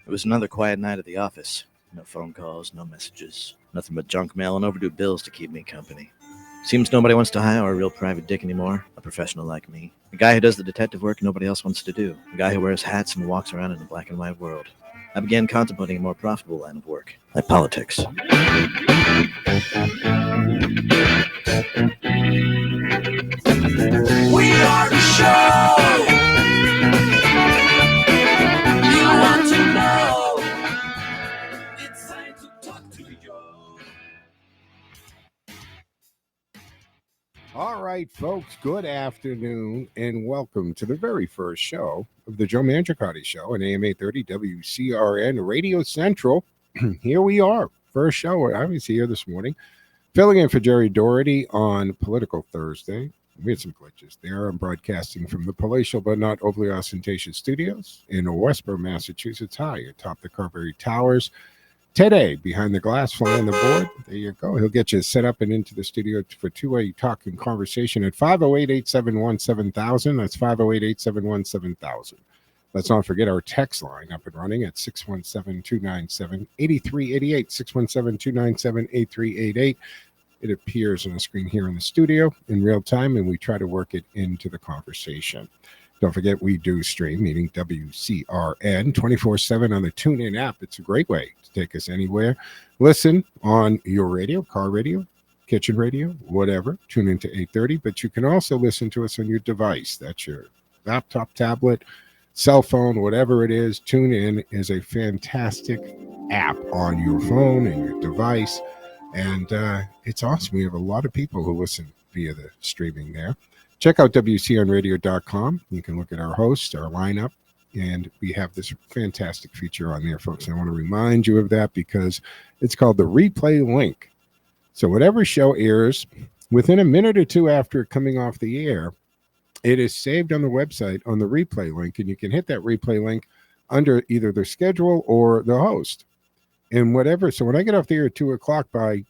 It was another quiet night at the office. No phone calls, no messages, nothing but junk mail and overdue bills to keep me company. Seems nobody wants to hire a real private dick anymore, a professional like me. A guy who does the detective work nobody else wants to do. A guy who wears hats and walks around in a black and white world. I began contemplating a more profitable line of work, like politics. We are the show you want to know. It's time to talk to you. All right, folks, good afternoon and welcome to the very first show of the Joe Mangiacotti Show on AM 830 WCRN Radio Central. Here we are, first show. I was here this morning, filling in for Jerry Doherty on Political Thursday. We had some glitches there. I'm broadcasting from the palatial but not overly ostentatious studios in Westborough, Massachusetts, high atop the Carberry Towers. Today, behind the glass, flying the board. There you go. He'll get you set up and into the studio for two-way talking conversation at 508-871-7000. That's 508-871-7000. Let's not forget our text line up and running at 617-297-8388, 617-297-8388. It appears on the screen here in the studio in real time, and we try to work it into the conversation. Don't forget, we do stream, meaning WCRN 24/7 on the TuneIn app. It's a great way to take us anywhere. Listen on your radio, car radio, kitchen radio, whatever. Tune into 830, but you can also listen to us on your device. That's your laptop, tablet, cell phone, whatever it is. TuneIn is a fantastic app on your phone and your device, and it's awesome. We have a lot of people who listen via the streaming there. Check out WCRNradio.com. You can look at our hosts, our lineup, and we have this fantastic feature on there, folks. I want to remind you of that because it's called the replay link. So whatever show airs, within a minute or two after coming off the air, it is saved on the website on the replay link, and you can hit that replay link under either the schedule or the host. And whatever, so when I get off the air at 2 o'clock by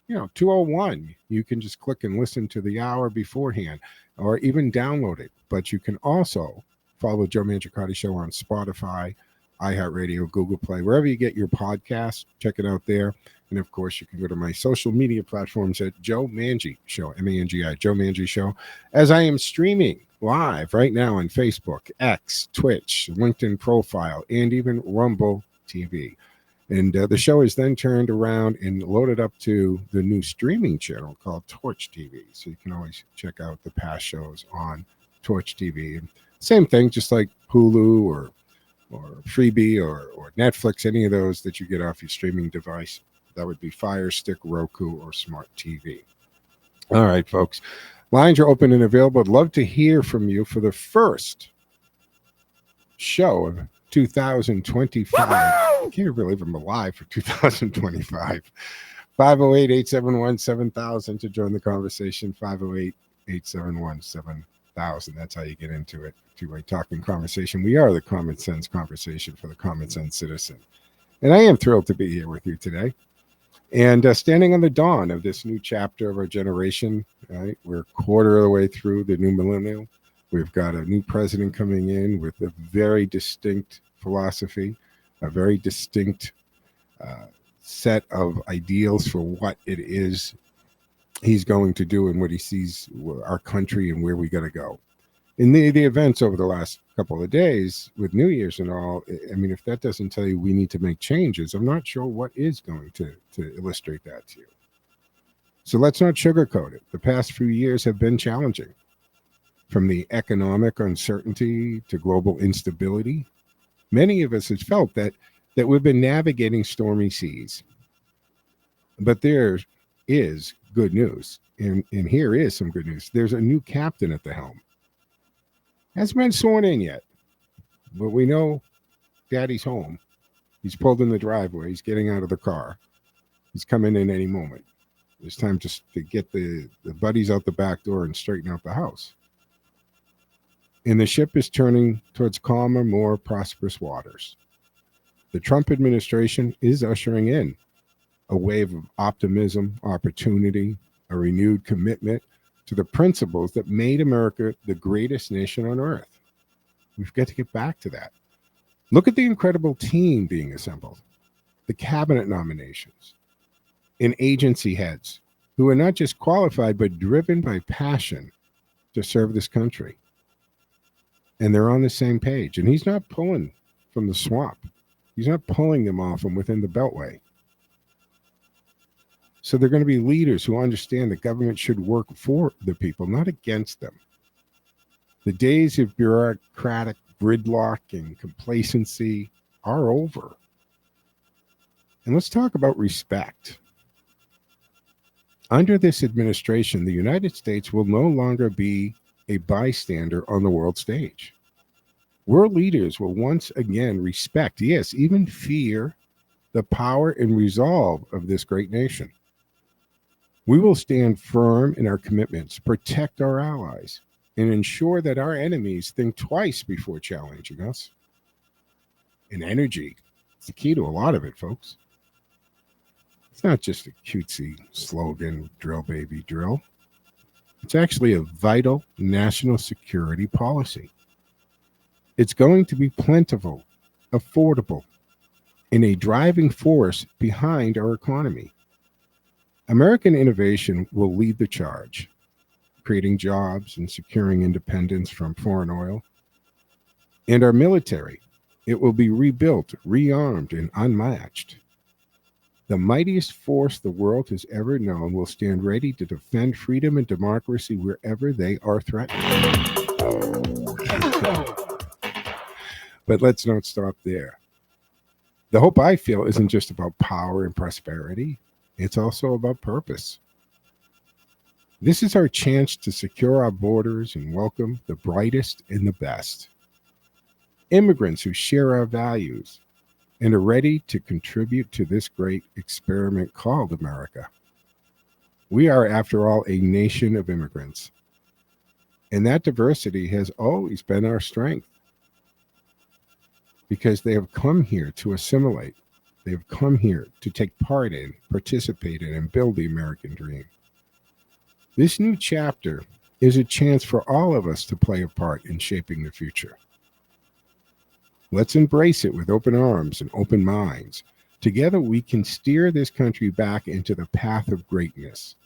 2:01, you can just click and listen to the hour beforehand or even download it. But you can also follow Joe Mangiacotti Show on Spotify, iHeartRadio, Google Play, wherever you get your podcasts. Check it out there. And, of course, you can go to my social media platforms at Joe Mangi Show, M-A-N-G-I, Joe Mangi Show, as I am streaming live right now on Facebook, X, Twitch, LinkedIn profile, and even Rumble TV. And the show is then turned around and loaded up to the new streaming channel called Torch TV. So you can always check out the past shows on Torch TV. And same thing, just like Hulu or Freebie or Netflix, any of those that you get off your streaming device. That would be Fire Stick, Roku, or Smart TV. All right, folks. Lines are open and available. I'd love to hear from you for the first show of 2025. I can't believe I'm alive for 2025. 508-871-7000 to join the conversation. 508-871-7000. That's how you get into it. Two-way talking conversation. We are the common sense conversation for the common sense citizen. And I am thrilled to be here with you today. And standing on the dawn of this new chapter of our generation, right? We're a quarter of the way through the new millennium. We've got a new president coming in with a very distinct philosophy, a very distinct set of ideals for what it is he's going to do and what he sees our country and where we got to go. In the events over the last couple of days with New Year's and all, I mean, if that doesn't tell you we need to make changes, I'm not sure what is going to illustrate that to you. So let's not sugarcoat it. The past few years have been challenging. From the economic uncertainty to global instability, many of us have felt that we've been navigating stormy seas. But there is good news, and here is some good news. There's a new captain at the helm. Hasn't been sworn in yet, but we know Daddy's home. He's pulled in the driveway. He's getting out of the car. He's coming in any moment. It's time just to get the buddies out the back door and straighten out the house. And the ship is turning towards calmer, more prosperous waters. The Trump administration is ushering in a wave of optimism, opportunity, a renewed commitment to the principles that made America the greatest nation on earth. We've got to get back to that. Look at the incredible team being assembled, the cabinet nominations, and agency heads who are not just qualified but driven by passion to serve this country. And they're on the same page. And he's not pulling from the swamp. He's not pulling them off from within the Beltway. So they're going to be leaders who understand that government should work for the people, not against them. The days of bureaucratic gridlock and complacency are over. And let's talk about respect. Under this administration, the United States will no longer be a bystander on the world stage. World leaders will once again respect, yes, even fear, the power and resolve of this great nation. We will stand firm in our commitments, protect our allies, and ensure that our enemies think twice before challenging us. And energy is the key to a lot of it, folks. It's not just a cutesy slogan, drill baby drill. It's actually a vital national security policy. It's going to be plentiful, affordable, and a driving force behind our economy. American innovation will lead the charge, creating jobs and securing independence from foreign oil. And our military, it will be rebuilt, rearmed, and unmatched. The mightiest force the world has ever known will stand ready to defend freedom and democracy wherever they are threatened. But let's not stop there. The hope I feel isn't just about power and prosperity. It's also about purpose. This is our chance to secure our borders and welcome the brightest and the best. Immigrants who share our values and are ready to contribute to this great experiment called America. We are, after all, a nation of immigrants. And that diversity has always been our strength because they have come here to assimilate. They have come here to take part in, participate in, and build the American dream. This new chapter is a chance for all of us to play a part in shaping the future. Let's embrace it with open arms and open minds. Together, we can steer this country back into the path of greatness.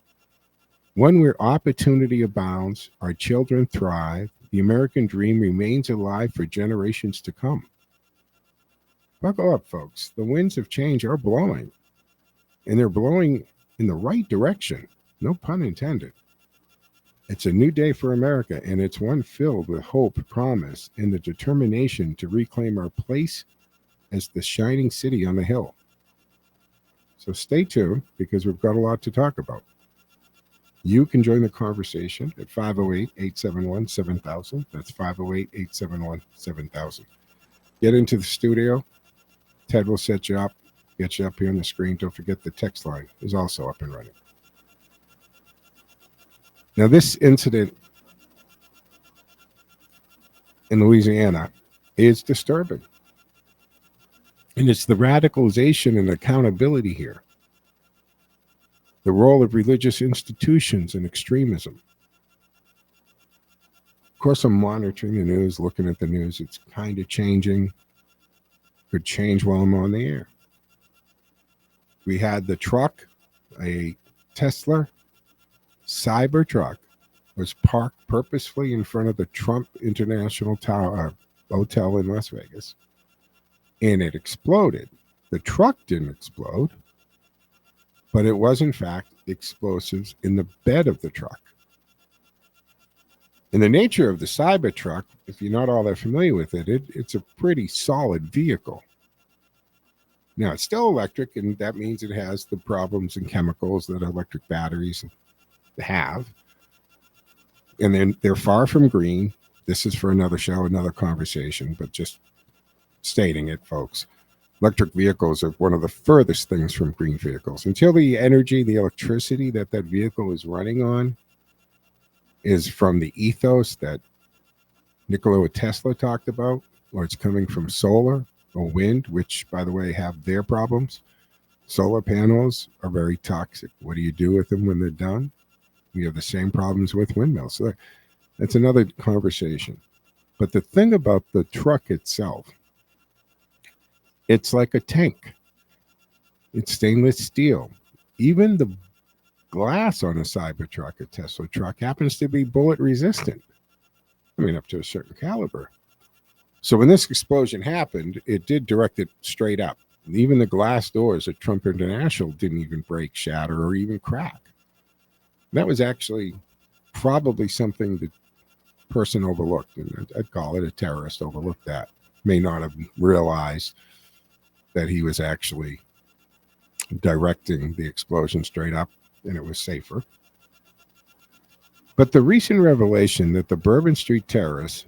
One where opportunity abounds, our children thrive, the American dream remains alive for generations to come. Buckle up, folks. The winds of change are blowing, and they're blowing in the right direction. No pun intended. It's a new day for America, and it's one filled with hope, promise, and the determination to reclaim our place as the shining city on the hill. So stay tuned, because we've got a lot to talk about. You can join the conversation at 508-871-7000. That's 508-871-7000. Get into the studio. Ted will set you up, get you up here on the screen. Don't forget the text line is also up and running. Now, this incident in Louisiana is disturbing. And it's the radicalization and accountability here. The role of religious institutions and extremism. Of course, I'm monitoring the news, looking at the news. It's kind of changing. Could change while I'm on the air. We had the truck, a Tesla Cybertruck, was parked purposefully in front of the Trump International Tower Hotel in Las Vegas, and it exploded. The truck didn't explode, but it was in fact explosives in the bed of the truck. And the nature of the Cybertruck, if you're not all that familiar with it, it's a pretty solid vehicle. Now, it's still electric, and that means it has the problems and chemicals that electric batteries have. And then they're far from green. This is for another show, another conversation, but just stating it, folks. Electric vehicles are one of the furthest things from green vehicles. Until the energy, the electricity that vehicle is running on is from the ethos that Nikola Tesla talked about, or it's coming from solar or wind, which, by the way, have their problems. Solar panels are very toxic. What do you do with them when they're done? We have the same problems with windmills. So that's another conversation. But the thing about the truck itself It's like a tank. It's stainless steel. Even the glass on a Cybertruck, a Tesla truck, happens to be bullet resistant. I mean, up to a certain caliber. So when this explosion happened, it did direct it straight up. And even the glass doors at Trump International didn't even break, shatter, or even crack. That was actually probably something the person overlooked. And I'd call it a terrorist overlooked that. May not have realized that he was actually directing the explosion straight up and it was safer. But the recent revelation that the Bourbon Street terrorist,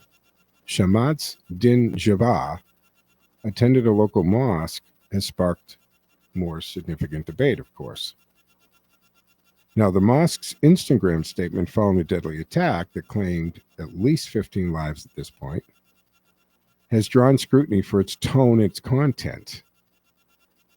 Shamads Din Jabbar, attended a local mosque has sparked more significant debate, of course. Now, the mosque's Instagram statement following the deadly attack that claimed at least 15 lives at this point has drawn scrutiny for its tone and its content.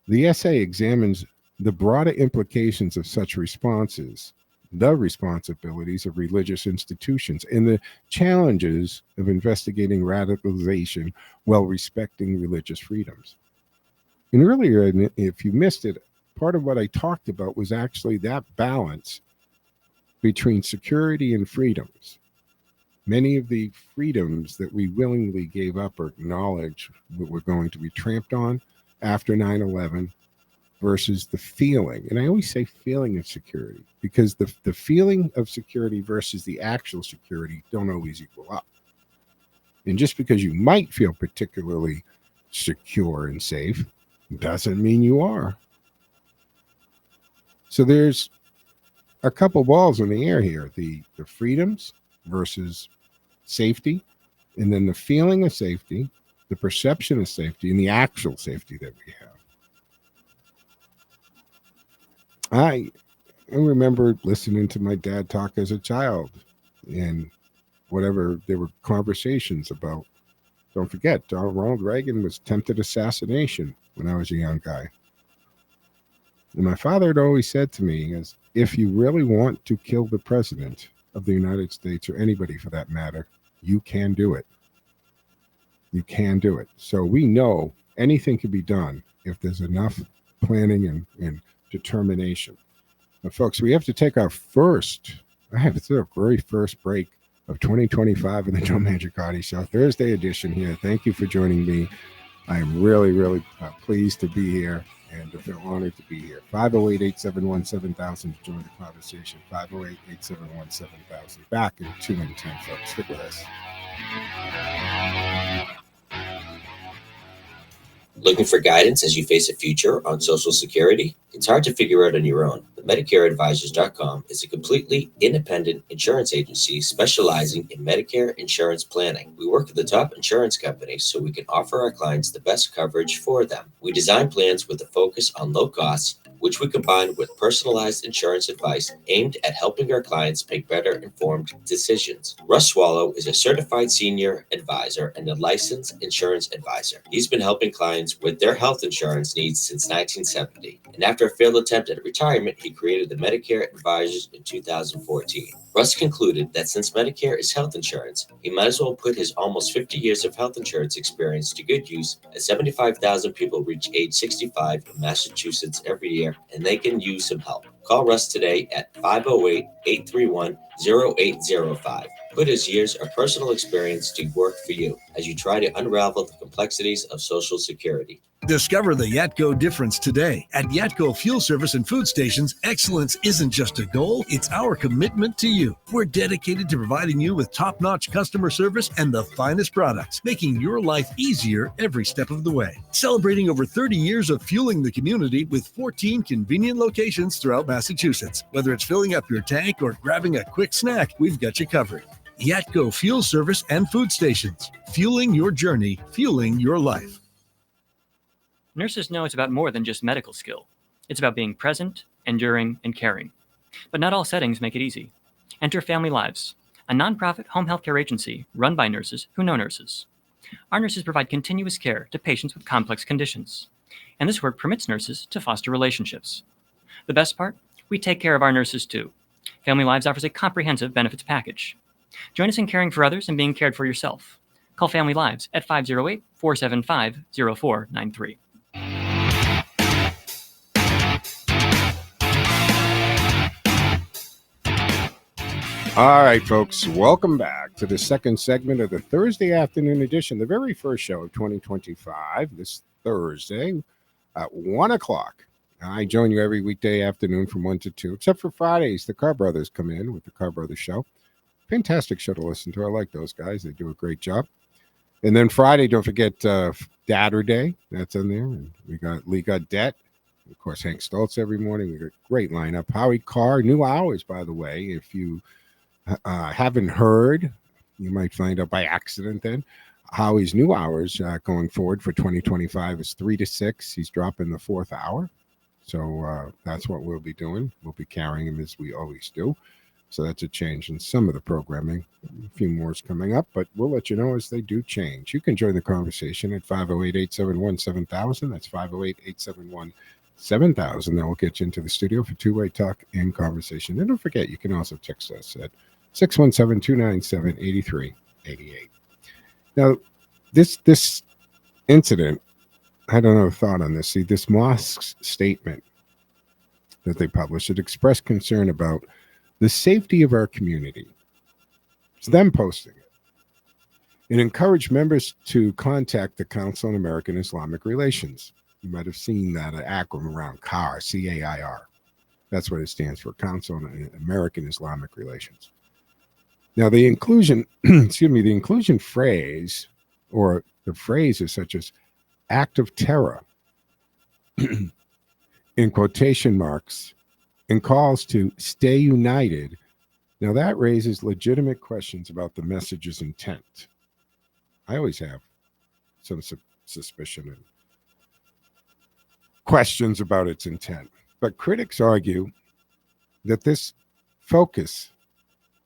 The essay examines the broader implications of such responses, the responsibilities of religious institutions, and the challenges of investigating radicalization while respecting religious freedoms. And earlier, if you missed it, part of what I talked about was actually that balance between security and freedoms. Many of the freedoms that we willingly gave up or acknowledged were going to be tramped on after 9/11 versus the feeling. And I always say feeling of security because the feeling of security versus the actual security don't always equal up. And just because you might feel particularly secure and safe doesn't mean you are. So there's a couple balls in the air here, the freedoms versus safety, and then the feeling of safety, the perception of safety, and the actual safety that we have. I remember listening to my dad talk as a child, and whatever there were conversations about. Don't forget, Ronald Reagan was attempted assassination when I was a young guy. And my father had always said to me, is, if you really want to kill the president of the United States, or anybody for that matter, you can do it. You can do it. So we know anything can be done if there's enough planning and determination. But folks, we have to take our very first break of 2025 in the Joe Mangiacotti Show, Thursday edition here. Thank you for joining me. I am really, really pleased to be here and to feel honored to be here. 508-871-7000 to join the conversation. 508-871-7000. Back in 2 and 10, folks. Stick with us. Looking for guidance as you face a future on Social Security? It's hard to figure out on your own, but MedicareAdvisors.com is a completely independent insurance agency specializing in Medicare insurance planning. We work with the top insurance companies so we can offer our clients the best coverage for them. We design plans with a focus on low costs, which we combine with personalized insurance advice aimed at helping our clients make better informed decisions. Russ Swallow is a certified senior advisor and a licensed insurance advisor. He's been helping clients with their health insurance needs since 1970. And after a failed attempt at retirement, he created the Medicare Advisors in 2014. Russ concluded that since Medicare is health insurance, he might as well put his almost 50 years of health insurance experience to good use, as 75,000 people reach age 65 in Massachusetts every year, and they can use some help. Call Russ today at 508-831-0805. Put his years of personal experience to work for you as you try to unravel the complexities of Social Security. Discover the Yatco difference today. At Yatco Fuel Service and Food Stations, excellence isn't just a goal, it's our commitment to you. We're dedicated to providing you with top-notch customer service and the finest products, making your life easier every step of the way. Celebrating over 30 years of fueling the community with 14 convenient locations throughout Massachusetts. Whether it's filling up your tank or grabbing a quick snack, we've got you covered. Yatco Fuel Service and Food Stations. Fueling your journey, fueling your life. Nurses know it's about more than just medical skill. It's about being present, enduring, and caring. But not all settings make it easy. Enter Family Lives, a nonprofit home healthcare agency run by nurses who know nurses. Our nurses provide continuous care to patients with complex conditions. And this work permits nurses to foster relationships. The best part? We take care of our nurses too. Family Lives offers a comprehensive benefits package. Join us in caring for others and being cared for yourself. Call Family Lives at 508-475-0493. All right, folks, welcome back to the second segment of the Thursday afternoon edition, the very first show of 2025, this Thursday at 1 o'clock. I join you every weekday afternoon from 1 to 2, except for Fridays. The Car Brothers come in with the Car Brothers Show. Fantastic show to listen to. I like those guys. They do a great job. And then Friday, don't forget Dadder Day. That's in there. And we got Lee Got Debt. Of course, Hank Stoltz every morning. We got a great lineup. Howie Carr, new hours, by the way. If you haven't heard, you might find out by accident then. Howie's new hours going forward for 2025 is 3 to 6. He's dropping the fourth hour. So that's what we'll be doing. We'll be carrying him as we always do. So that's a change in some of the programming. A few more is coming up, but we'll let you know as they do change. You can join the conversation at 508-871-7000. That's 508-871-7000. That will get you into the studio for two-way talk and conversation. And don't forget, you can also text us at 617-297-8388. Now, this incident, I don't know a thought on this. See, this mosque's statement that they published, it expressed concern about the safety of our community. It's them posting it. It encouraged members to contact the Council on American Islamic Relations. You might have seen that acronym around CAIR, C-A-I-R. That's what it stands for, Council on American Islamic Relations. Now, the inclusion, the inclusion phrase, or the phrases such as act of terror, in quotation marks, and calls to stay united. Now, that raises legitimate questions about the message's intent. I always have some suspicion and questions about its intent. But critics argue that this focus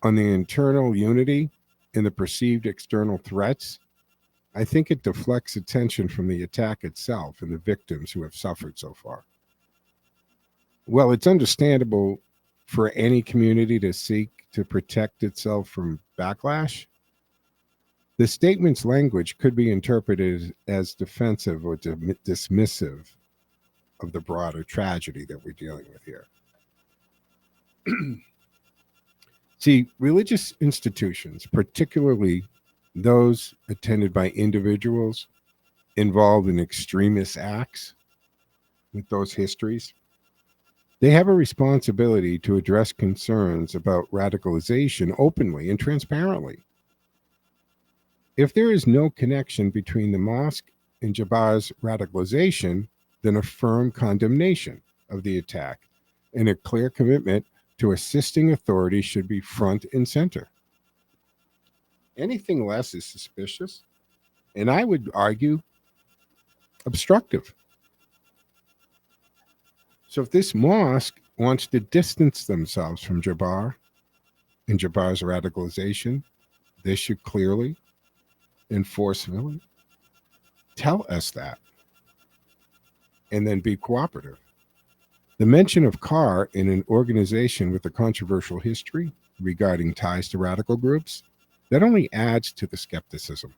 on the internal unity and the perceived external threats, I think it deflects attention from the attack itself and the victims who have suffered so far. Well, it's understandable for any community to seek to protect itself from backlash. The statement's language could be interpreted as defensive or dismissive of the broader tragedy that we're dealing with here. See, religious institutions, particularly those attended by individuals involved in extremist acts with those histories, they have a responsibility to address concerns about radicalization openly and transparently. If there is no connection between the mosque and Jabbar's radicalization, then a firm condemnation of the attack and a clear commitment to assisting authorities should be front and center. Anything less is suspicious, and I would argue obstructive. So if this mosque wants to distance themselves from Jabbar and Jabbar's radicalization, they should clearly and forcefully tell us that and then be cooperative. The mention of Carr in an organization with a controversial history regarding ties to radical groups, that only adds to the skepticism.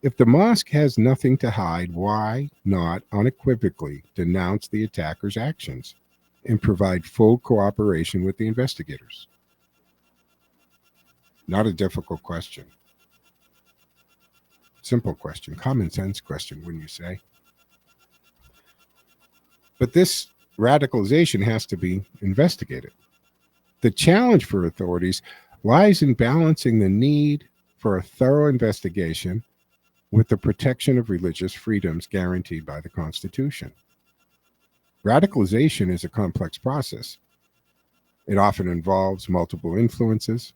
If the mosque has nothing to hide, why not unequivocally denounce the attacker's actions and provide full cooperation with the investigators? Not a difficult question. Simple question, common sense question, wouldn't you say? But this radicalization has to be investigated. The challenge for authorities lies in balancing the need for a thorough investigation with the protection of religious freedoms guaranteed by the Constitution. Radicalization is a complex process. It often involves multiple influences,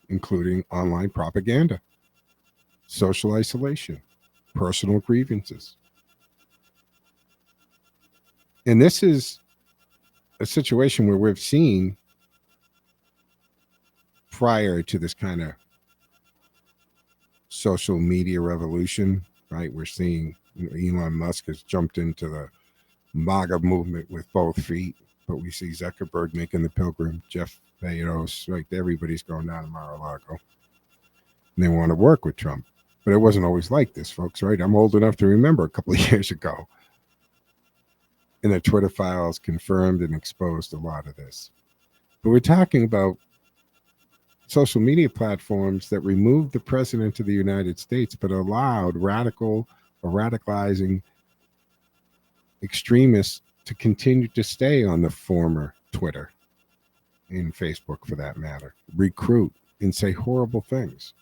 including online propaganda, social isolation, personal grievances. And this is a situation where we've seen prior to this kind of social media revolution, right? We're seeing Elon Musk has jumped into the MAGA movement with both feet, but we see Zuckerberg making the pilgrim, Jeff Bezos, right? Everybody's going down to Mar-a-Lago. And they want to work with Trump. But it wasn't always like this, folks, right? I'm old enough to remember a couple of years ago. And the Twitter files confirmed and exposed a lot of this. But we're talking about social media platforms that removed the president of the United States but allowed radical or radicalizing extremists to continue to stay on the former Twitter and Facebook, for that matter, recruit and say horrible things.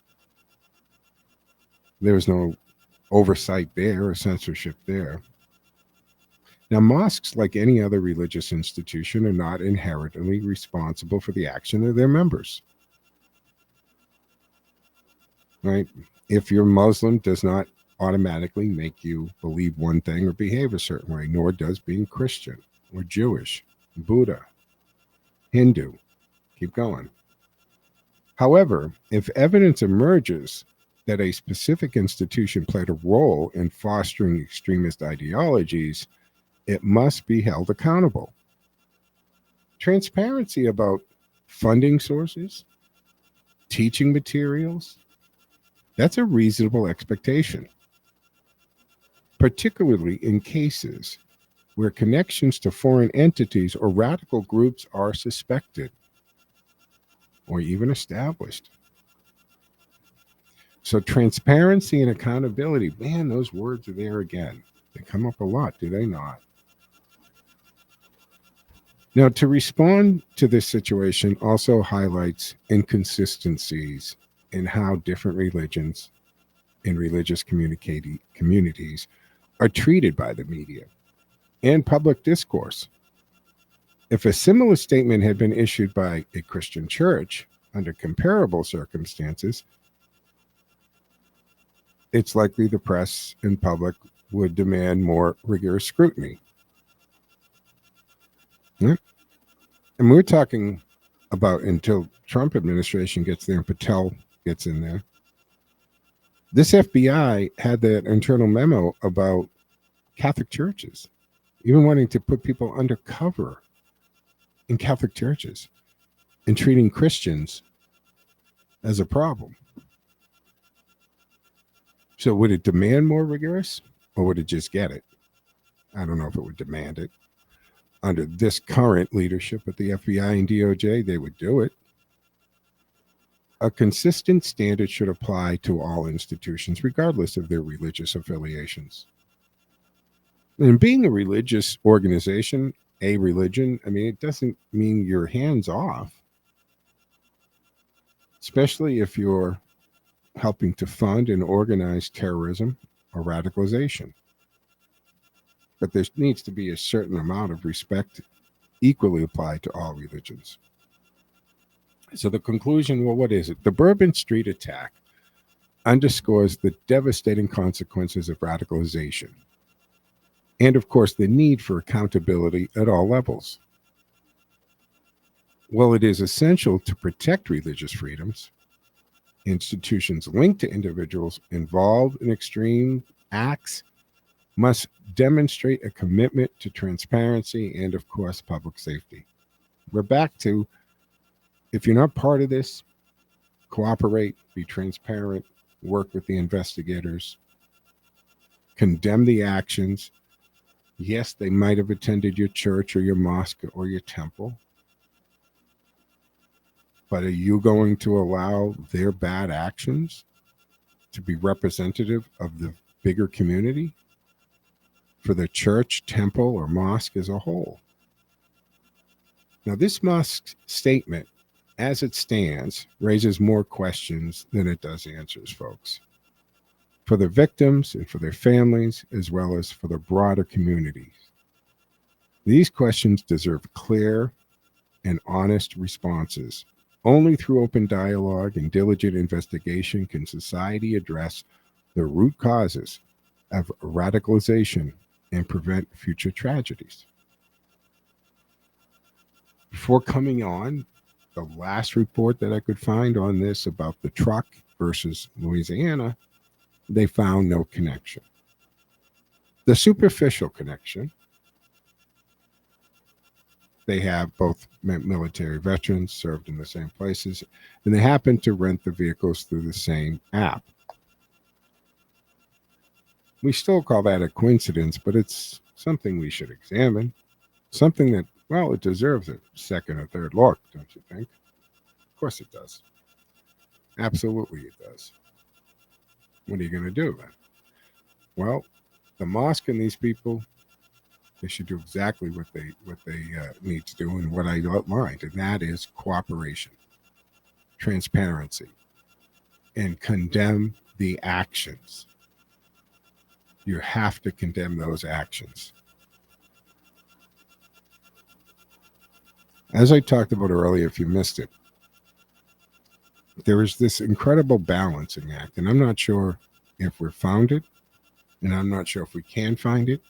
There was no oversight there or censorship there. Now, mosques, like any other religious institution, are not inherently responsible for the action of their members. Right? If you're Muslim, does not automatically make you believe one thing or behave a certain way, nor does being Christian or Jewish, Buddha, Hindu. Keep going. However, if evidence emerges that a specific institution played a role in fostering extremist ideologies, it must be held accountable. Transparency about funding sources, teaching materials, that's a reasonable expectation, particularly in cases where connections to foreign entities or radical groups are suspected or even established. So transparency and accountability, man, those words are there again. They come up a lot, do they not? Now, to respond to this situation also highlights inconsistencies in how different religions and religious communities are treated by the media and public discourse. If a similar statement had been issued by a Christian church under comparable circumstances, it's likely the press and public would demand more rigorous scrutiny. Yeah. And we're talking about until Trump administration gets there and Patel gets in there. This FBI had that internal memo about Catholic churches, even wanting to put people undercover in Catholic churches and treating Christians as a problem. So would it demand more rigorous, or would it just get it? I don't know if it would demand it. Under this current leadership at the FBI and DOJ, they would do it. A consistent standard should apply to all institutions, regardless of their religious affiliations. And being a religious organization, a religion, I mean, it doesn't mean you're hands off, especially if you're helping to fund and organize terrorism or radicalization. But there needs to be a certain amount of respect equally applied to all religions. So the conclusion, well, what is it? The Bourbon Street attack underscores the devastating consequences of radicalization and, of course, the need for accountability at all levels. While it is essential to protect religious freedoms, institutions linked to individuals involved in extreme acts must demonstrate a commitment to transparency and, of course, public safety. We're back to, if you're not part of this, cooperate, be transparent, work with the investigators, condemn the actions. Yes, they might have attended your church or your mosque or your temple, but are you going to allow their bad actions to be representative of the bigger community for the church, temple, or mosque as a whole? Now, this mosque statement, as it stands, raises more questions than it does answers, folks, for the victims and for their families, as well as for the broader communities. These questions deserve clear and honest responses. Only through open dialogue and diligent investigation can society address the root causes of radicalization and prevent future tragedies. Before coming on, the last report that I could find on this about the truck versus Louisiana, they found no connection. The superficial connection, they have both military veterans served in the same places, and they happen to rent the vehicles through the same app. We still call that a coincidence, but it's something we should examine. Something that, well, it deserves a second or third look, don't you think? Of course it does. Absolutely it does. What are you going to do then? Well, the mosque and these people, they should do exactly what they need to do and what I outlined, and that is cooperation, transparency, and condemn the actions. You have to condemn those actions. As I talked about earlier, if you missed it, there is this incredible balancing act, and I'm not sure if we've found it, and I'm not sure if we can find it,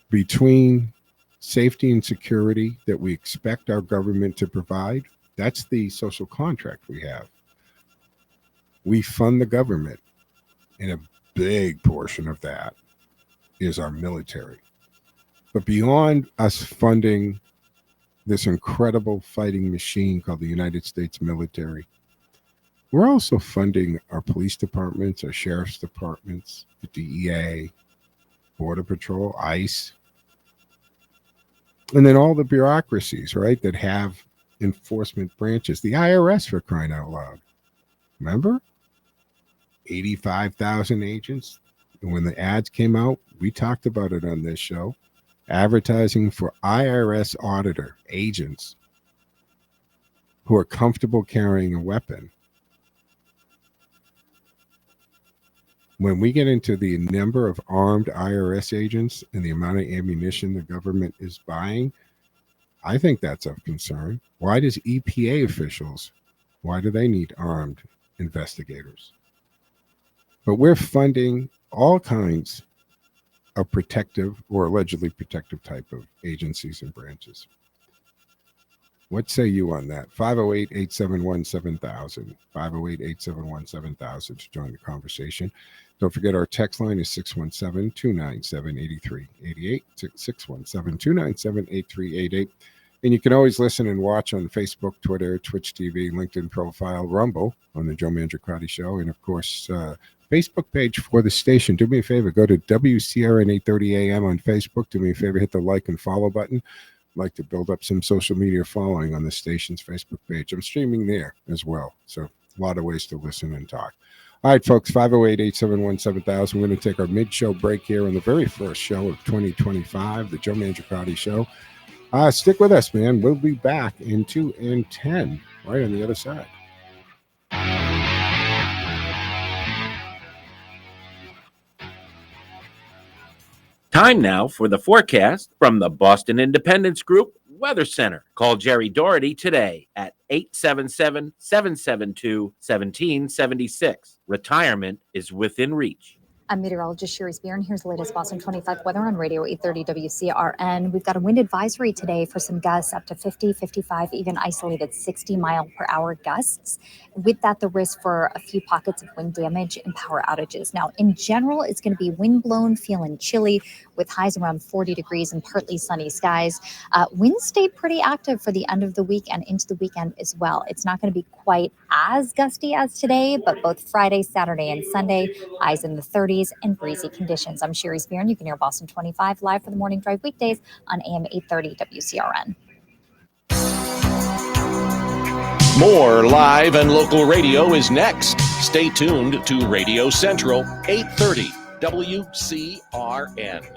between safety and security that we expect our government to provide. That's the social contract we have. We fund the government, and a big portion of that is our military. But beyond us funding this incredible fighting machine called the United States military, we're also funding our police departments, our sheriff's departments, the DEA, Border Patrol, ICE, and then all the bureaucracies, right, that have enforcement branches. The IRS, for crying out loud. Remember? 85,000 agents. And when the ads came out, we talked about it on this show. Advertising for IRS auditor agents who are comfortable carrying a weapon. When we get into the number of armed IRS agents and the amount of ammunition the government is buying, I think that's of concern. Why does EPA officials, why do they need armed investigators? But we're funding all kinds of protective or allegedly protective type of agencies and branches. What say you on that? 508-871-7000. 508-871-7000 to join the conversation. Don't forget our text line is 617-297-8388. 617-297-8388. And you can always listen and watch on Facebook, Twitter, Twitch TV, LinkedIn profile, Rumble on the Joe Mangiacotti Show, and of course, Facebook page for the station. Do me a favor, go to WCRN 830 AM on Facebook. Do me a favor, hit the like and follow button. I'd like to build up some social media following on the station's Facebook page. I'm streaming there as well, so a lot of ways to listen and talk. All right, folks, 508-871-7000. We're going to take our mid-show break here on the very first show of 2025, the Joe Mangiacotti Show. Stick with us, man. We'll be back in 2 and 10 right on the other side. Time now for the forecast from the Boston Independence Group Weather Center. Call Jerry Doherty today at 877-772-1776. Retirement is within reach. I'm meteorologist Sherry Spear, and here's the latest Boston 25 weather on Radio 830 WCRN. We've got a wind advisory today for some gusts up to 50, 55, even isolated 60-mile-per-hour gusts. With that, the risk for a few pockets of wind damage and power outages. Now, in general, it's going to be wind-blown, feeling chilly, with highs around 40 degrees and partly sunny skies. Winds stay pretty active for the end of the week and into the weekend as well. It's not going to be quite as gusty as today, but both Friday, Saturday, and Sunday, highs in the 30s and breezy conditions. I'm Sherry Spear, and you can hear Boston 25 live for the morning drive weekdays on AM 830 WCRN. More live and local radio is next. Stay tuned to Radio Central 830 WCRN.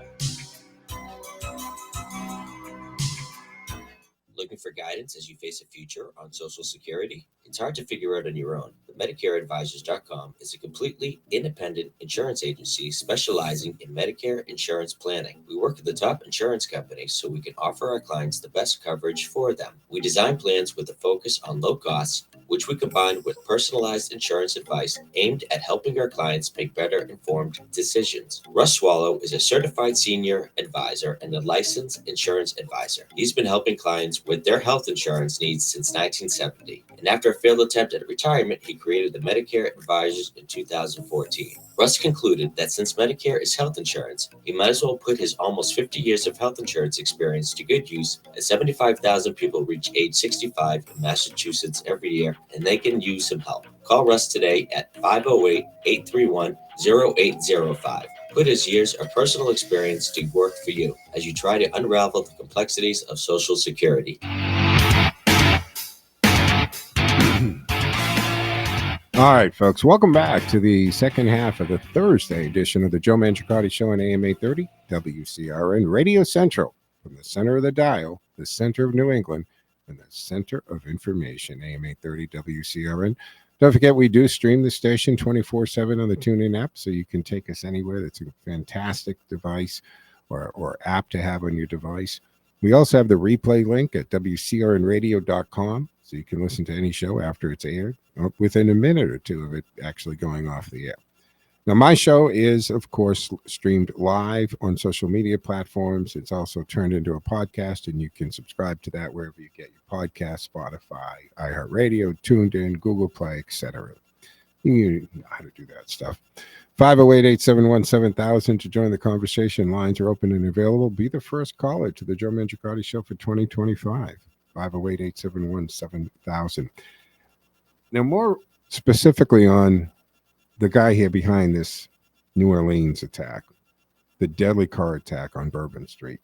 Looking for guidance as you face a future on Social Security? It's hard to figure out on your own. But MedicareAdvisors.com is a completely independent insurance agency specializing in Medicare insurance planning. We work with the top insurance companies so we can offer our clients the best coverage for them. We design plans with a focus on low costs, which we combine with personalized insurance advice aimed at helping our clients make better informed decisions. Russ Swallow is a certified senior advisor and a licensed insurance advisor. He's been helping clients with their health insurance needs since 1970. And after a failed attempt at retirement, he created the Medicare Advisors in 2014. Russ concluded that since Medicare is health insurance, he might as well put his almost 50 years of health insurance experience to good use, as 75,000 people reach age 65 in Massachusetts every year, and they can use some help. Call Russ today at 508-831-0805. Put his years of personal experience to work for you as you try to unravel the complexities of Social Security. All right, folks, welcome back to the second half of the Thursday edition of the Joe Mangiacotti Show on AM 830, WCRN Radio Central, from the center of the dial, the center of New England, and the center of information, AM 830 WCRN. Don't forget, we do stream the station 24/7 on the TuneIn app, so you can take us anywhere. That's a fantastic device or app to have on your device. We also have the replay link at WCRNradio.com, so you can listen to any show after it's aired, or within a minute or two of it actually going off the air. Now, my show is, of course, streamed live on social media platforms. It's also turned into a podcast, and you can subscribe to that wherever you get your podcast, Spotify, iHeartRadio, TuneIn, Google Play, etc. You know how to do that stuff. 508-871-7000 to join the conversation. Lines are open and available. Be the first caller to the Joe Mangiacotti Show for 2025. 508-871-7000. Now, more specifically on the guy here behind this New Orleans attack, the deadly car attack on Bourbon Street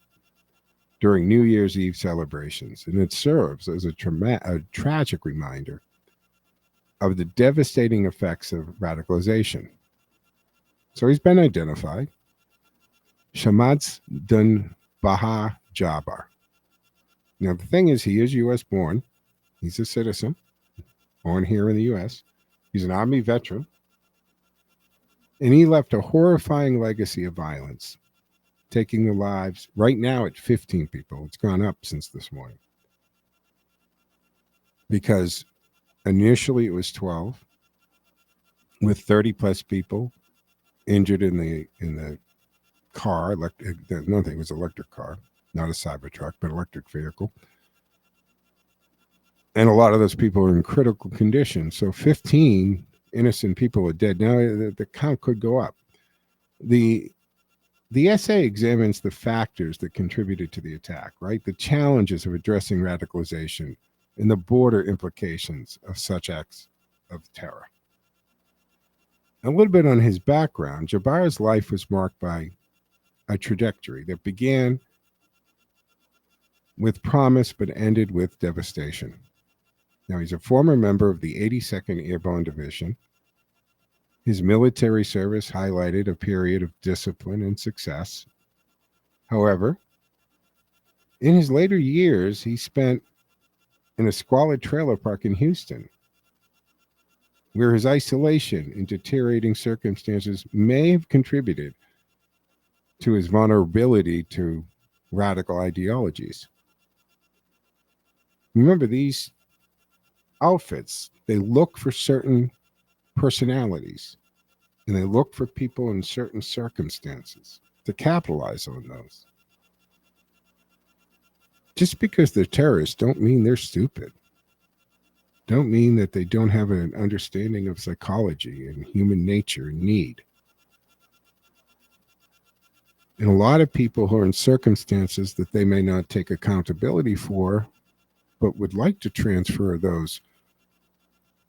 during New Year's Eve celebrations. And it serves as a tragic reminder of the devastating effects of radicalization. So he's been identified. Shamadz Dun Baha Jabar. Now, the thing is, he is U.S. born. He's a citizen, born here in the U.S. He's an Army veteran. And he left a horrifying legacy of violence, taking the lives right now at 15 people. It's gone up since this morning. Because initially it was 12, with 30 plus people injured in the car. It was an electric car, not a Cybertruck, but electric vehicle. And a lot of those people are in critical condition. So 15 innocent people are dead. Now the count could go up. The essay examines the factors that contributed to the attack, right? The challenges of addressing radicalization and the border implications of such acts of terror. A little bit on his background. Jabar's life was marked by a trajectory that began with promise but ended with devastation. Now, he's a former member of the 82nd Airborne Division. His military service highlighted a period of discipline and success. However, in his later years, he spent in a squalid trailer park in Houston, where his isolation and deteriorating circumstances may have contributed to his vulnerability to radical ideologies. Remember, these outfits, they look for certain personalities, and they look for people in certain circumstances to capitalize on those. Just because they're terrorists don't mean they're stupid. Don't mean that they don't have an understanding of psychology and human nature and need. And a lot of people who are in circumstances that they may not take accountability for, but would like to transfer those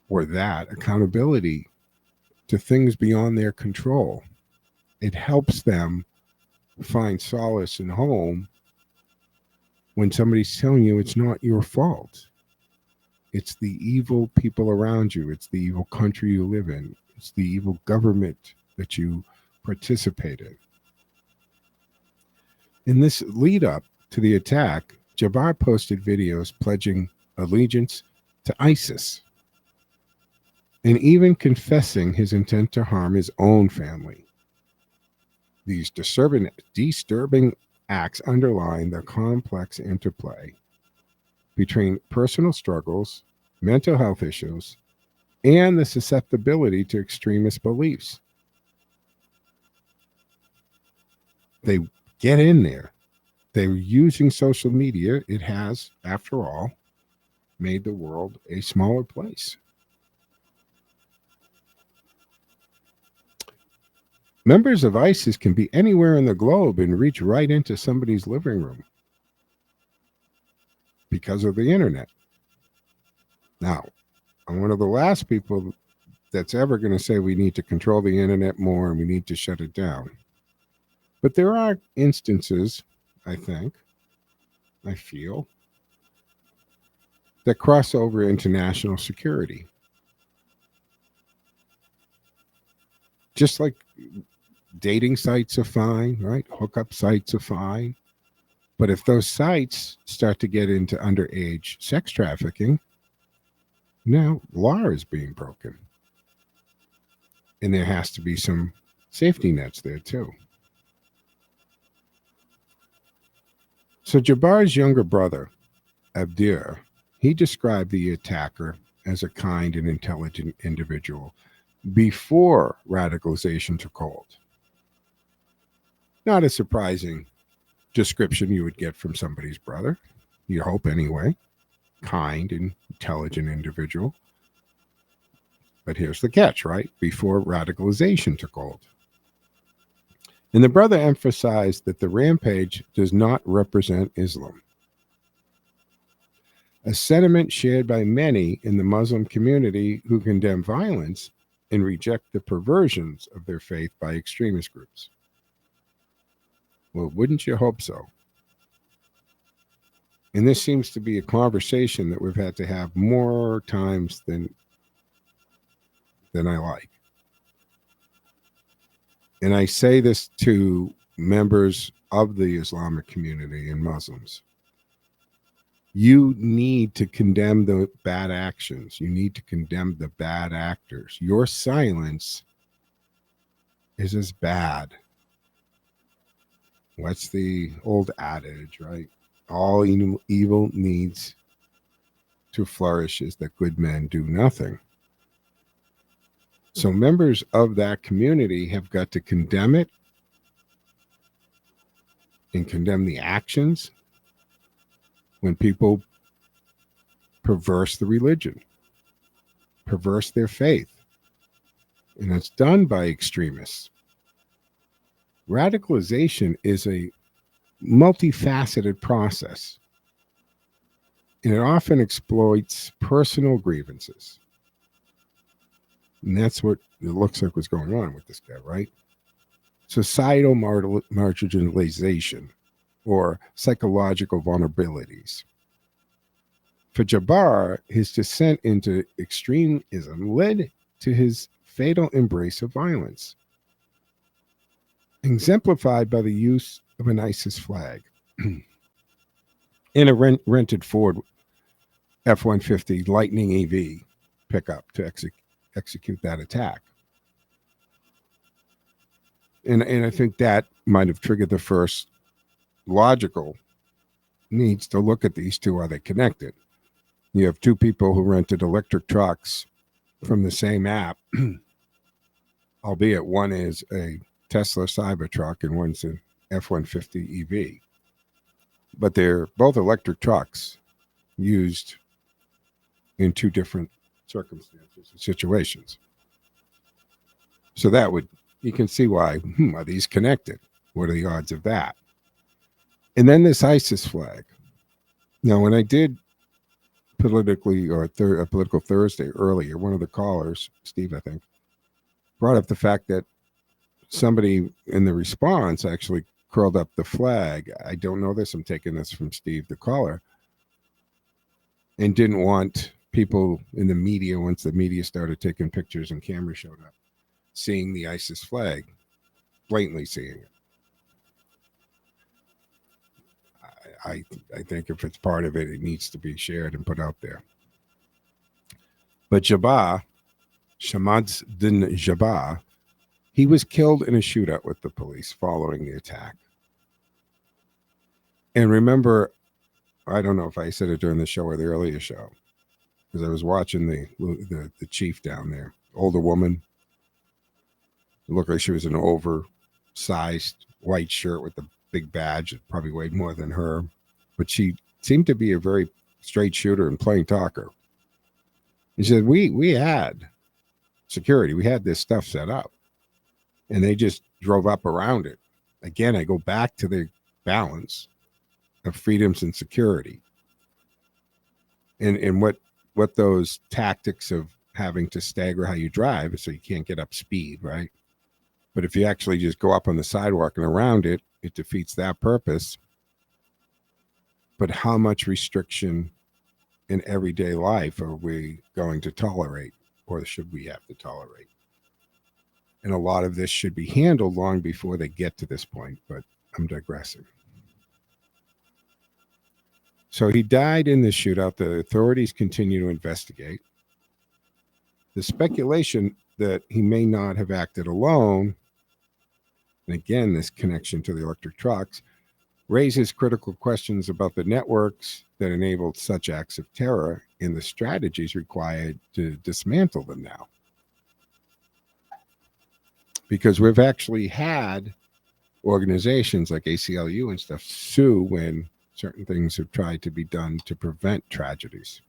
or that accountability to things beyond their control. It helps them find solace and home when somebody's telling you it's not your fault. It's the evil people around you. It's the evil country you live in. It's the evil government that you participate in. In this lead up to the attack, Jabar posted videos pledging allegiance to ISIS and even confessing his intent to harm his own family. These disturbing acts underline the complex interplay between personal struggles, mental health issues, and the susceptibility to extremist beliefs. They get in there. They're using social media. It has, after all, made the world a smaller place. Members of ISIS can be anywhere in the globe and reach right into somebody's living room because of the internet. Now, I'm one of the last people that's ever going to say we need to control the internet more and we need to shut it down. But there are instances, I feel, that cross over into national security. Just like dating sites are fine, right? Hookup sites are fine. But if those sites start to get into underage sex trafficking, now law is being broken. And there has to be some safety nets there too. So Jabbar's younger brother, Abdir, he described the attacker as a kind and intelligent individual before radicalization took hold. Not a surprising description you would get from somebody's brother. You hope anyway. Kind and intelligent individual. But here's the catch, right? Before radicalization took hold. And the brother emphasized that the rampage does not represent Islam, a sentiment shared by many in the Muslim community who condemn violence and reject the perversions of their faith by extremist groups. Well, wouldn't you hope so? And this seems to be a conversation that we've had to have more times than I like. And I say this to members of the Islamic community and Muslims. You need to condemn the bad actions. You need to condemn the bad actors. Your silence is as bad. What's the old adage, right? All evil needs to flourish is that good men do nothing. So members of that community have got to condemn it and condemn the actions when people perverse the religion, perverse their faith. And it's done by extremists. Radicalization is a multifaceted process, and it often exploits personal grievances. And that's what it looks like was going on with this guy, right? Societal marginalization or psychological vulnerabilities. For Jabbar, his descent into extremism led to his fatal embrace of violence, exemplified by the use of an ISIS flag in a rented Ford F-150 Lightning EV pickup to execute that attack. And I think that might have triggered the first logical needs to look at these two. Are they connected? You have two people who rented electric trucks from the same app, albeit one is a Tesla Cybertruck and one's an F-150 EV. But they're both electric trucks used in two different circumstances and situations. So that would, you can see why, are these connected? What are the odds of that? And then this ISIS flag. Now, when I did Political Thursday earlier, one of the callers, Steve, I think, brought up the fact that somebody in the response actually curled up the flag. I don't know this. I'm taking this from Steve, the caller, and didn't want people in the media, once the media started taking pictures and cameras showed up, seeing the ISIS flag, blatantly seeing it. I think if it's part of it, it needs to be shared and put out there. But Jabbar, Shamadsdin Jabbar, he was killed in a shootout with the police following the attack. And remember, I don't know if I said it during the show or the earlier show, because I was watching the chief down there, older woman. It looked like she was an oversized white shirt with a big badge. It probably weighed more than her, but she seemed to be a very straight shooter and plain talker. He said, we had security. We had this stuff set up, and they just drove up around it. Again, I go back to the balance of freedoms and security, and what those tactics of having to stagger how you drive so you can't get up speed, right? But if you actually just go up on the sidewalk and around it, it defeats that purpose. But how much restriction in everyday life are we going to tolerate, or should we have to tolerate? And a lot of this should be handled long before they get to this point, but I'm digressing. So he died in the shootout. The authorities continue to investigate. The speculation that he may not have acted alone, and again, this connection to the electric trucks, raises critical questions about the networks that enabled such acts of terror and the strategies required to dismantle them now. Because we've actually had organizations like ACLU and stuff sue when certain things have tried to be done to prevent tragedies.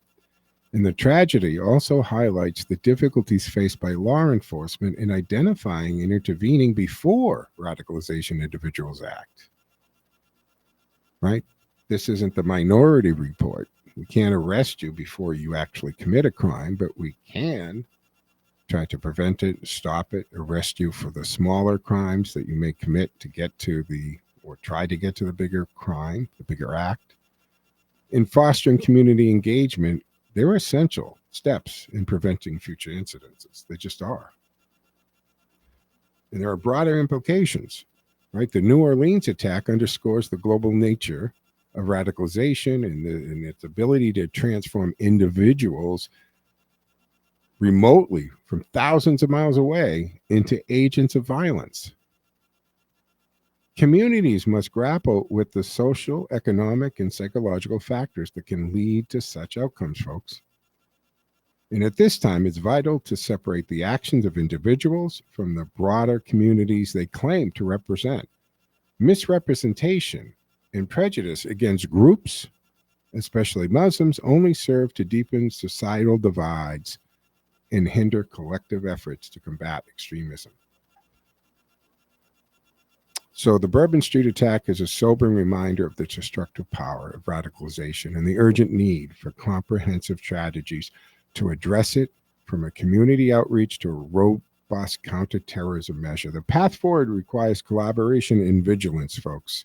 And the tragedy also highlights the difficulties faced by law enforcement in identifying and intervening before radicalization individuals act. Right? This isn't the Minority Report. We can't arrest you before you actually commit a crime, but we can try to prevent it, stop it, arrest you for the smaller crimes that you may commit to get to or try to get to the bigger crime, the bigger act. In fostering community engagement, they're essential steps in preventing future incidences. They just are. And there are broader implications, right? The New Orleans attack underscores the global nature of radicalization and its ability to transform individuals remotely from thousands of miles away into agents of violence. Communities must grapple with the social, economic, and psychological factors that can lead to such outcomes, folks. And at this time, it's vital to separate the actions of individuals from the broader communities they claim to represent. Misrepresentation and prejudice against groups, especially Muslims, only serve to deepen societal divides and hinder collective efforts to combat extremism. So the Bourbon Street attack is a sobering reminder of the destructive power of radicalization and the urgent need for comprehensive strategies to address it, from a community outreach to a robust counterterrorism measure. The path forward requires collaboration and vigilance, folks.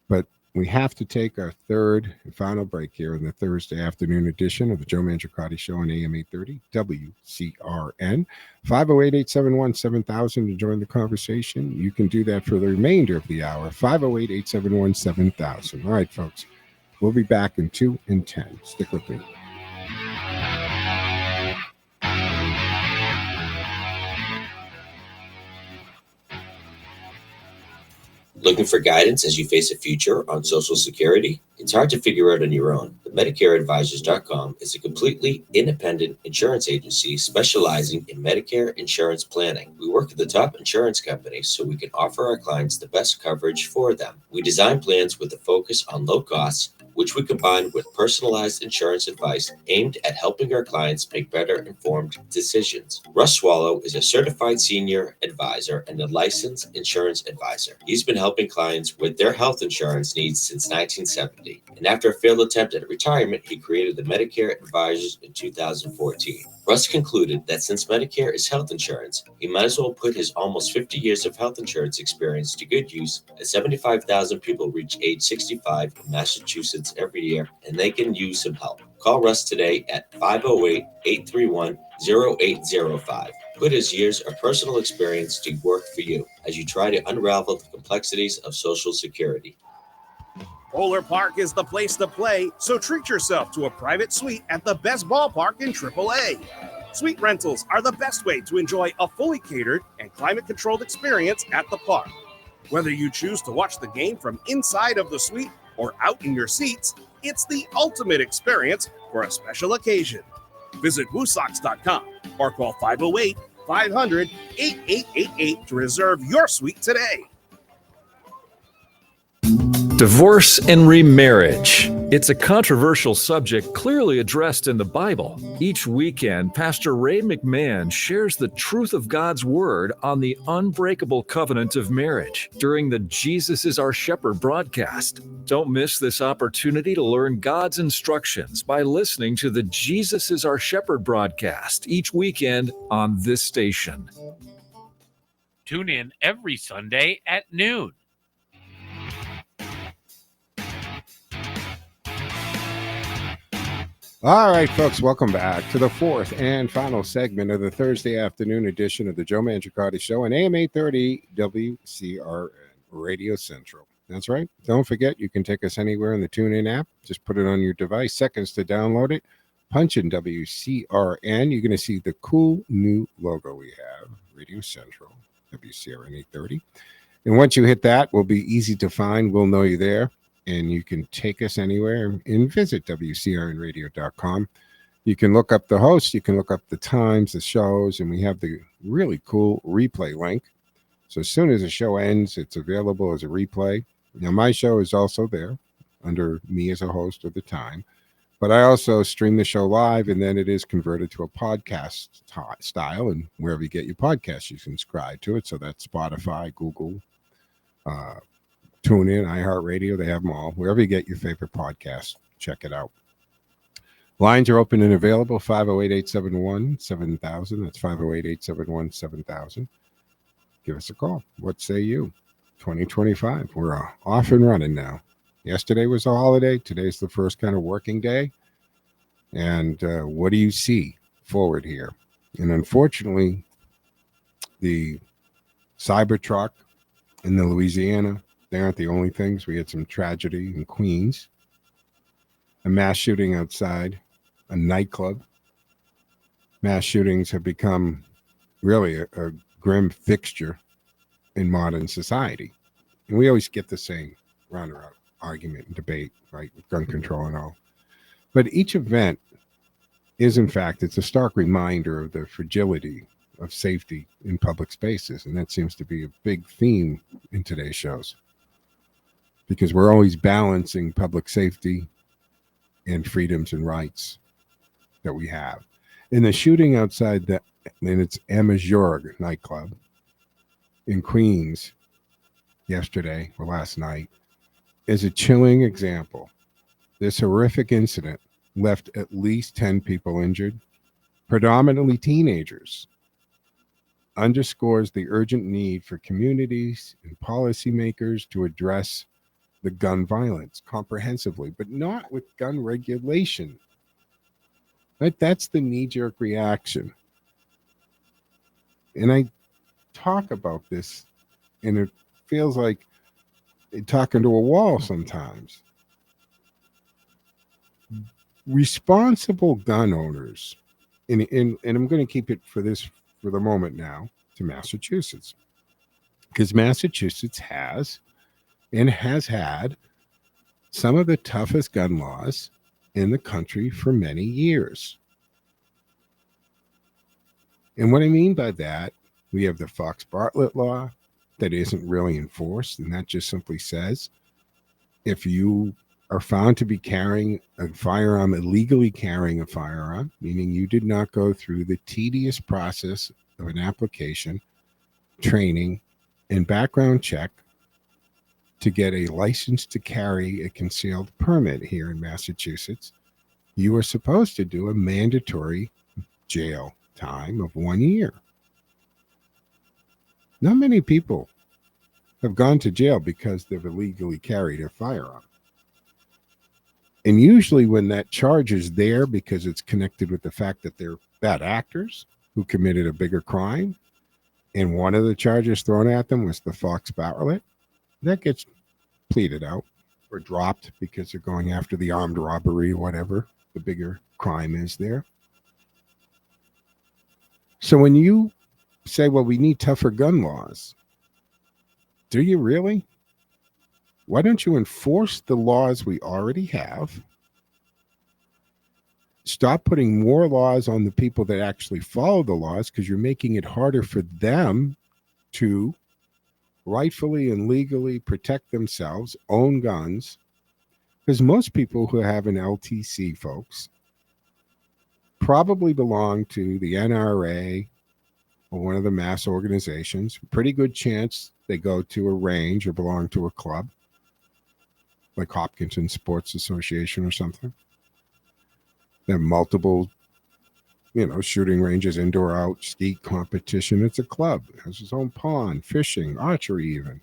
But we have to take our third and final break here in the Thursday afternoon edition of the Joe Mangiacotti Show on AM 830 WCRN. 508-871-7000 to join the conversation. You can do that for the remainder of the hour. 508-871-7000. All right, folks. We'll be back in 2 and 10. Stick with me. Looking for guidance as you face a future on Social Security? It's hard to figure out on your own. But MedicareAdvisors.com is a completely independent insurance agency specializing in Medicare insurance planning. We work with the top insurance companies so we can offer our clients the best coverage for them. We design plans with a focus on low costs, which we combine with personalized insurance advice aimed at helping our clients make better informed decisions. Russ Swallow is a certified senior advisor and a licensed insurance advisor. He's been helping clients with their health insurance needs since 1970. And after a failed attempt at retirement, he created the Medicare Advisors in 2014. Russ concluded that since Medicare is health insurance, he might as well put his almost 50 years of health insurance experience to good use, as 75,000 people reach age 65 in Massachusetts every year, and they can use some help. Call Russ today at 508-831-0805. Put his years of personal experience to work for you as you try to unravel the complexities of Social Security. Polar Park is the place to play, so treat yourself to a private suite at the best ballpark in AAA. Suite rentals are the best way to enjoy a fully catered and climate-controlled experience at the park. Whether you choose to watch the game from inside of the suite or out in your seats, it's the ultimate experience for a special occasion. Visit WooSox.com or call 508-500-8888 to reserve your suite today. Divorce and remarriage. It's a controversial subject clearly addressed in the Bible. Each weekend, Pastor Ray McMahon shares the truth of God's Word on the unbreakable covenant of marriage during the Jesus is Our Shepherd broadcast. Don't miss this opportunity to learn God's instructions by listening to the Jesus is Our Shepherd broadcast each weekend on this station. Tune in every Sunday at noon. All right, folks, welcome back to the fourth and final segment of the Thursday afternoon edition of the Joe Mangiacotti Show on AM 830 WCRN Radio Central. That's right. Don't forget, you can take us anywhere in the TuneIn app. Just put it on your device, seconds to download it. Punch in WCRN. You're going to see the cool new logo we have, Radio Central, WCRN 830. And once you hit that, we'll be easy to find. We'll know you're there. And you can take us anywhere and visit WCRNradio.com. You can look up the hosts, you can look up the times, the shows, and we have the really cool replay link. So as soon as the show ends, it's available as a replay. Now, my show is also there under me as a host at the time. But I also stream the show live, and then it is converted to a podcast style. And wherever you get your podcasts, you can subscribe to it. So that's Spotify, Google, TuneIn, iHeartRadio, they have them all. Wherever you get your favorite podcasts, check it out. Lines are open and available, 508-871-7000. That's 508-871-7000. Give us a call. What say you? 2025. We're off and running now. Yesterday was a holiday. Today's the first kind of working day. And what do you see forward here? And unfortunately, the Cybertruck in the Louisiana, they aren't the only things. We had some tragedy in Queens, a mass shooting outside a nightclub. Mass shootings have become really a grim fixture in modern society. And we always get the same roundabout argument and debate, right, with gun control and all. But each event is, in fact, it's a stark reminder of the fragility of safety in public spaces. And that seems to be a big theme in today's shows, because we're always balancing public safety and freedoms and rights that we have. In the shooting outside and it's Amazurg nightclub in Queens yesterday or last night is a chilling example. This horrific incident left at least 10 people injured, predominantly teenagers. Underscores the urgent need for communities and policymakers to address the gun violence comprehensively, but not with gun regulation. Right? That's the knee-jerk reaction. And I talk about this, and it feels like talking to a wall sometimes. Responsible gun owners, and I'm going to keep it for the moment now to Massachusetts, because Massachusetts has had some of the toughest gun laws in the country for many years. And what I mean by that, we have the Fox-Bartlett law that isn't really enforced, and that just simply says if you are found to be carrying a firearm, illegally carrying a firearm, meaning you did not go through the tedious process of an application, training, and background check to get a license to carry a concealed permit here in Massachusetts, you are supposed to do a mandatory jail time of 1 year. Not many people have gone to jail because they've illegally carried a firearm. And usually when that charge is there because it's connected with the fact that they're bad actors who committed a bigger crime, and one of the charges thrown at them was the Fox-Bartlett, that gets pleaded out or dropped because they're going after the armed robbery or whatever the bigger crime is there. So when you say, well, we need tougher gun laws, do you really? Why don't you enforce the laws we already have? Stop putting more laws on the people that actually follow the laws, because you're making it harder for them to rightfully and legally protect themselves, own guns. Because most people who have an LTC, folks, probably belong to the NRA or one of the mass organizations. Pretty good chance they go to a range or belong to a club like Hopkinton Sports Association or something. They have multiple, shooting ranges, indoor, out, skeet competition. It's a club. It has its own pond, fishing, archery even.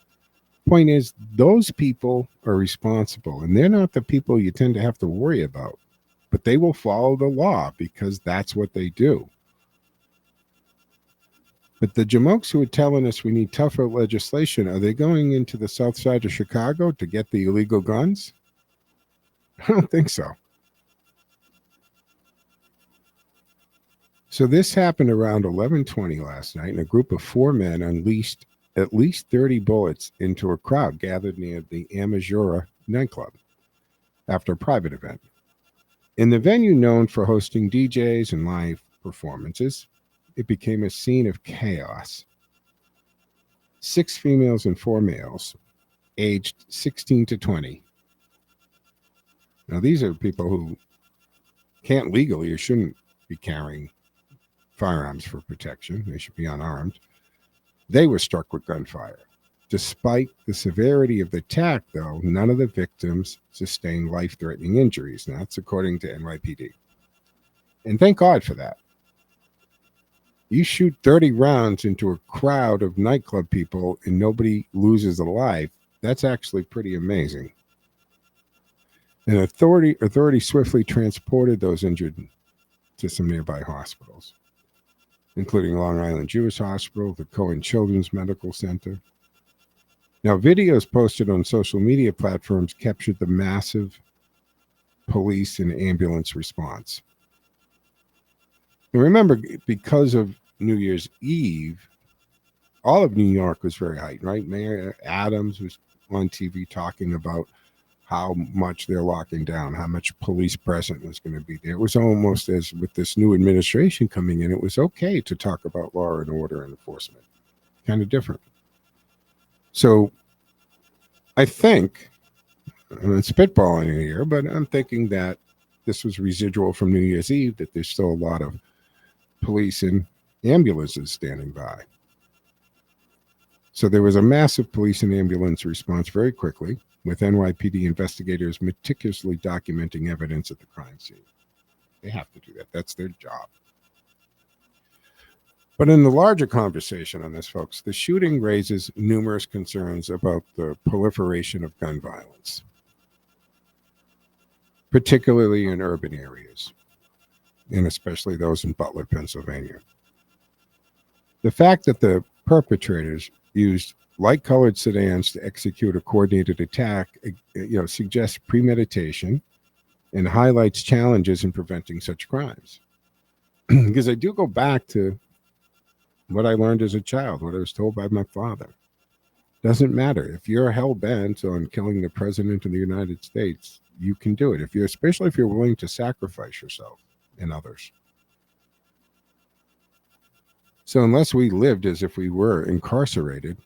Point is, those people are responsible, and they're not the people you tend to have to worry about but they will follow the law because that's what they do. But the jamokes who are telling us we need tougher legislation, are they going into the south side of Chicago to get the illegal guns? I don't think so. So this happened around 11:20 last night, and a group of 4 men unleashed at least 30 bullets into a crowd gathered near the Amazura nightclub after a private event. In the venue known for hosting DJs and live performances, it became a scene of chaos. 6 females and 4 males, aged 16 to 20. Now, these are people who can't legally or shouldn't be carrying firearms for protection. They should be unarmed. They were struck with gunfire. Despite the severity of the attack, though, none of the victims sustained life-threatening injuries. And that's according to NYPD. And thank God for that. You shoot 30 rounds into a crowd of nightclub people and nobody loses a life. That's actually pretty amazing. And authority swiftly transported those injured to some nearby hospitals, including Long Island Jewish Hospital, the Cohen Children's Medical Center. Now, videos posted on social media platforms captured the massive police and ambulance response. And remember, because of New Year's Eve, all of New York was very heightened, right? Mayor Adams was on TV talking about how much they're locking down, how much police presence was going to be there. It was almost as with this new administration coming in, it was okay to talk about law and order and enforcement. Kind of different. So I think, I'm spitballing here, but I'm thinking that this was residual from New Year's Eve, that there's still a lot of police and ambulances standing by. So there was a massive police and ambulance response very quickly, with NYPD investigators meticulously documenting evidence at the crime scene. They have to do that. That's their job. But in the larger conversation on this, folks, the shooting raises numerous concerns about the proliferation of gun violence, particularly in urban areas, and especially those in Butler, Pennsylvania. The fact that the perpetrators used light-colored sedans to execute a coordinated attack, suggests premeditation and highlights challenges in preventing such crimes. Because I do go back to what I learned as a child, what I was told by my father. Doesn't matter. If you're hell-bent on killing the president of the United States, you can do it. Especially if you're willing to sacrifice yourself and others. So unless we lived as if we were incarcerated,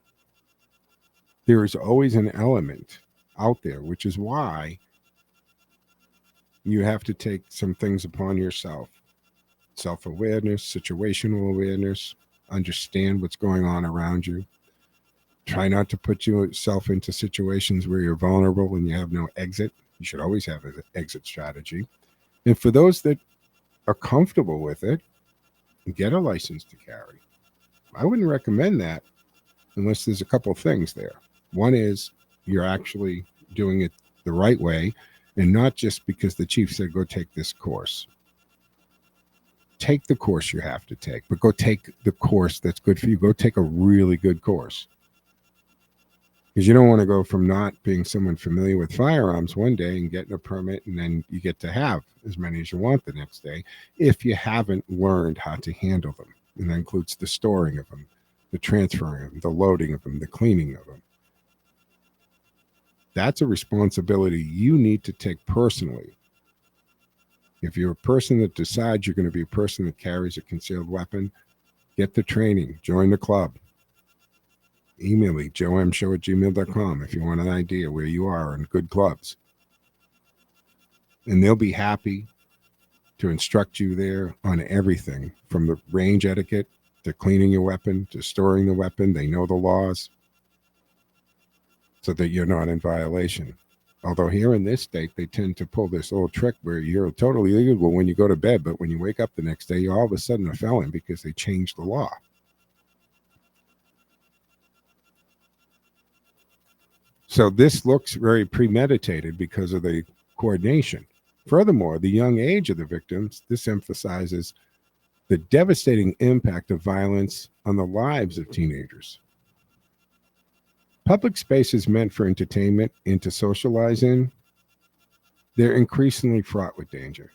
there is always an element out there, which is why you have to take some things upon yourself. Self-awareness, situational awareness, understand what's going on around you. Try not to put yourself into situations where you're vulnerable and you have no exit. You should always have an exit strategy. And for those that are comfortable with it, get a license to carry. I wouldn't recommend that unless there's a couple of things there. One is you're actually doing it the right way and not just because the chief said, go take this course. Take the course you have to take, but go take the course that's good for you. Go take a really good course. Because you don't want to go from not being someone familiar with firearms one day and getting a permit, and then you get to have as many as you want the next day if you haven't learned how to handle them. And that includes the storing of them, the transferring of them, the loading of them, the cleaning of them. That's a responsibility you need to take personally. If you're a person that decides you're going to be a person that carries a concealed weapon, get the training, join the club. Email me, joemshow@gmail.com, if you want an idea where you are in good clubs. And they'll be happy to instruct you there on everything, from the range etiquette to cleaning your weapon to storing the weapon. They know the laws so that you're not in violation. Although here in this state, they tend to pull this old trick where you're totally legal when you go to bed, but when you wake up the next day, you're all of a sudden a felon because they changed the law. So this looks very premeditated because of the coordination. Furthermore, the young age of the victims, this emphasizes the devastating impact of violence on the lives of teenagers. Public spaces meant for entertainment and to socialize in, they're increasingly fraught with danger,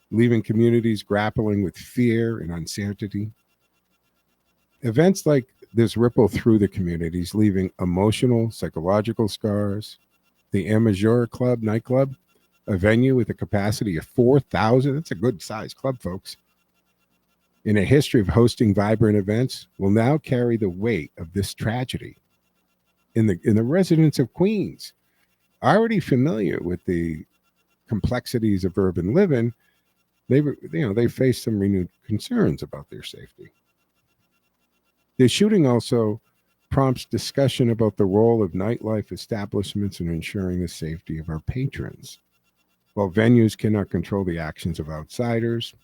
leaving communities grappling with fear and uncertainty. Events like this ripple through the communities, leaving emotional, psychological scars. The Amazure Club nightclub, a venue with a capacity of 4,000, that's a good size club, folks, in a history of hosting vibrant events, will now carry the weight of this tragedy. In the residents of Queens, already familiar with the complexities of urban living, they face some renewed concerns about their safety. The shooting also prompts discussion about the role of nightlife establishments in ensuring the safety of our patrons. While venues cannot control the actions of outsiders,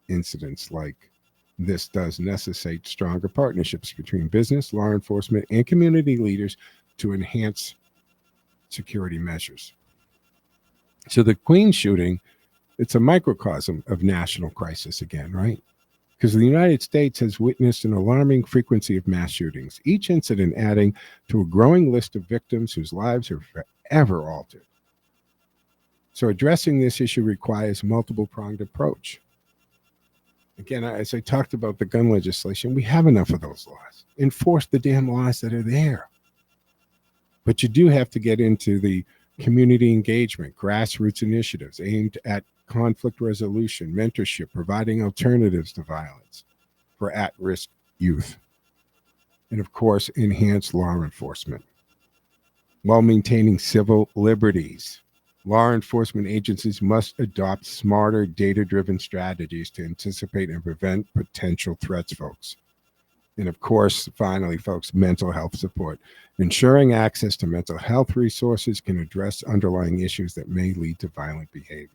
incidents like this does necessitate stronger partnerships between business, law enforcement, and community leaders to enhance security measures. So the Queens shooting, it's a microcosm of national crisis again, right? Because the United States has witnessed an alarming frequency of mass shootings, each incident adding to a growing list of victims whose lives are forever altered. So addressing this issue requires multiple-pronged approach. Again, as I talked about the gun legislation, we have enough of those laws. Enforce the damn laws that are there. But you do have to get into the community engagement, grassroots initiatives aimed at conflict resolution, mentorship, providing alternatives to violence for at-risk youth. And of course, enhance law enforcement while maintaining civil liberties. Law enforcement agencies must adopt smarter, data-driven strategies to anticipate and prevent potential threats, folks. And of course, finally, folks, mental health support. Ensuring access to mental health resources can address underlying issues that may lead to violent behavior.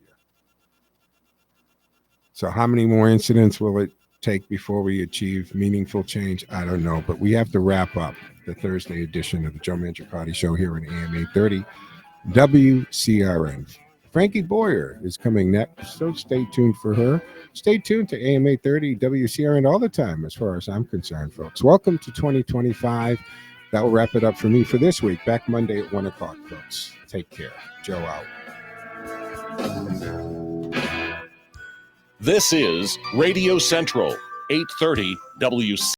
So how many more incidents will it take before we achieve meaningful change? I don't know, but we have to wrap up the Thursday edition of the Joe Mangiacotti Show here in AM 830. WCRN. Frankie Boyer is coming next, so stay tuned for her. Stay tuned to AM 830 WCRN all the time, as far as I'm concerned, folks. Welcome to 2025. That will wrap it up for me for this week. Back Monday at 1 o'clock, folks. Take care. Joe out. This is Radio Central, 830 WC.